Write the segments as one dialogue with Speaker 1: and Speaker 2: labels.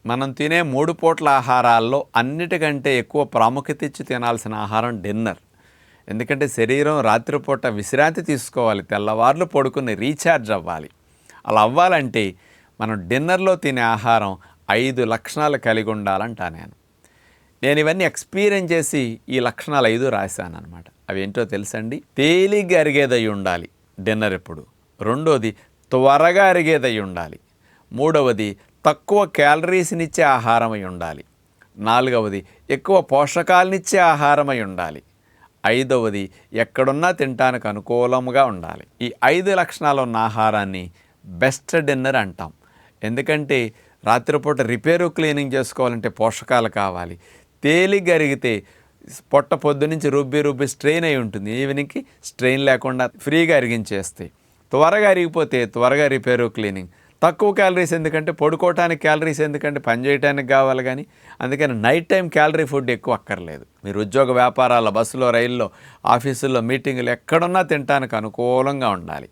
Speaker 1: మనం తినే 3 పూట్ల ఆహారాల్లో అన్నిటికంటే ఎక్కువ ప్రాముఖ్యత ఇచ్చి తినాల్సిన ఆహారం డిన్నర్. ఎందుకంటే శరీరం రాత్రిపూట విశ్రాంతి తీసుకోవాలి, తెల్లవార్లు పడుకుని రీఛార్జ్ అవ్వాలి. అలా అవ్వాలంటే మనం డిన్నర్లో తినే ఆహారం 5 లక్షణాలు కలిగి ఉండాలంటా నేను ఇవన్నీ ఎక్స్పీరియన్స్ చేసి ఈ లక్షణాలు 5 రాశాను అనమాట. అవి ఏంటో తెలుసండి. తేలిగ్గా అరిగేదై ఉండాలి డిన్నర్ ఎప్పుడు. రెండోది త్వరగా అరిగేదై ఉండాలి. మూడవది తక్కువ క్యాలరీస్నిచ్చే ఆహారమై ఉండాలి. నాలుగవది ఎక్కువ పోషకాలనిచ్చే ఆహారమై ఉండాలి. ఐదవది ఎక్కడున్నా తినటానికి అనుకూలంగా ఉండాలి. ఈ 5 లక్షణాలు ఉన్న ఆహారాన్ని బెస్ట్ డిన్నర్ అంటాం. ఎందుకంటే రాత్రిపూట రిపేరు క్లీనింగ్ చేసుకోవాలంటే పోషకాలు కావాలి. తేలిగ్గా అరిగితే పొట్ట పొద్దు నుంచి రుబ్బి స్ట్రెయిన్ అయి ఉంటుంది, ఈవినింగ్కి స్ట్రెయిన్ లేకుండా ఫ్రీగా అరిగించేస్తాయి. త్వరగా అరిగిపోతే త్వరగా రిపేరు క్లీనింగ్. తక్కువ క్యాలరీస్ ఎందుకంటే పడుకోవటానికి క్యాలరీస్ ఎందుకంటే పని చేయడానికి కావాలి. కానీ అందుకని నైట్ టైం క్యాలరీ ఫుడ్ ఎక్కువ అక్కర్లేదు. మీరు ఉద్యోగ వ్యాపారాల బస్సులో, రైల్లో, ఆఫీసుల్లో, మీటింగులు ఎక్కడున్నా తినటానికి అనుకూలంగా ఉండాలి.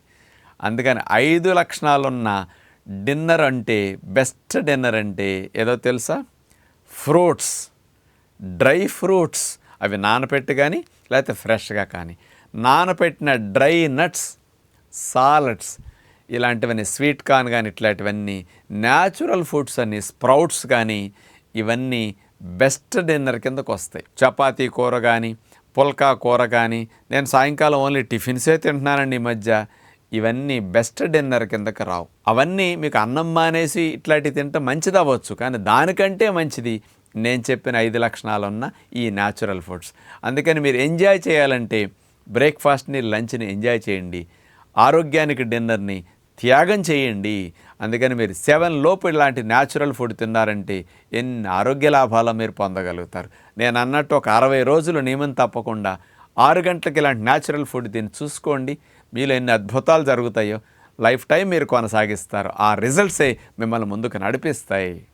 Speaker 1: అందుకని 5 లక్షణాలున్న డిన్నర్ అంటే బెస్ట్ డిన్నర్ అంటే ఏదో తెలుసా? ఫ్రూట్స్, డ్రై ఫ్రూట్స్, అవి నానపెట్టి కానీ లేకపోతే ఫ్రెష్గా కానీ నానపెట్టిన డ్రై నట్స్, సాలడ్స్, ఇలాంటివన్నీ స్వీట్ కార్న్ కానీ ఇట్లాంటివన్నీ న్యాచురల్ ఫుడ్స్ అన్ని స్ప్రౌట్స్ కానీ ఇవన్నీ బెస్ట్ డిన్నర్ కిందకు వస్తాయి. చపాతీ కూర కానీ పుల్కా కూర కానీ, నేను సాయంకాలం ఓన్లీ టిఫిన్సే తింటున్నానండి ఈ మధ్య, ఇవన్నీ బెస్ట్ డిన్నర్ కిందకి రావు. అవన్నీ మీకు అన్నం మానేసి ఇట్లాంటివి తింటే మంచిది అవ్వచ్చు, కానీ దానికంటే మంచిది నేను చెప్పిన 5 లక్షణాలు ఉన్న ఈ న్యాచురల్ ఫుడ్స్. అందుకని మీరు ఎంజాయ్ చేయాలంటే బ్రేక్ఫాస్ట్ని, లంచ్ని ఎంజాయ్ చేయండి, ఆరోగ్యానికి డిన్నర్ని త్యాగం చేయండి. అందుకని మీరు 7 లోపు ఇలాంటి న్యాచురల్ ఫుడ్ తిన్నారంటే ఎన్ని ఆరోగ్య లాభాలు మీరు పొందగలుగుతారు. నేను అన్నట్టు ఒక 60 రోజులు నియమం తప్పకుండా 6 గంటలకు ఇలాంటి న్యాచురల్ ఫుడ్ తిని చూసుకోండి. మీలో ఎన్ని అద్భుతాలు జరుగుతాయో లైఫ్ టైం మీరు కొనసాగిస్తారు. ఆ రిజల్ట్సే మిమ్మల్ని ముందుకు నడిపిస్తాయి.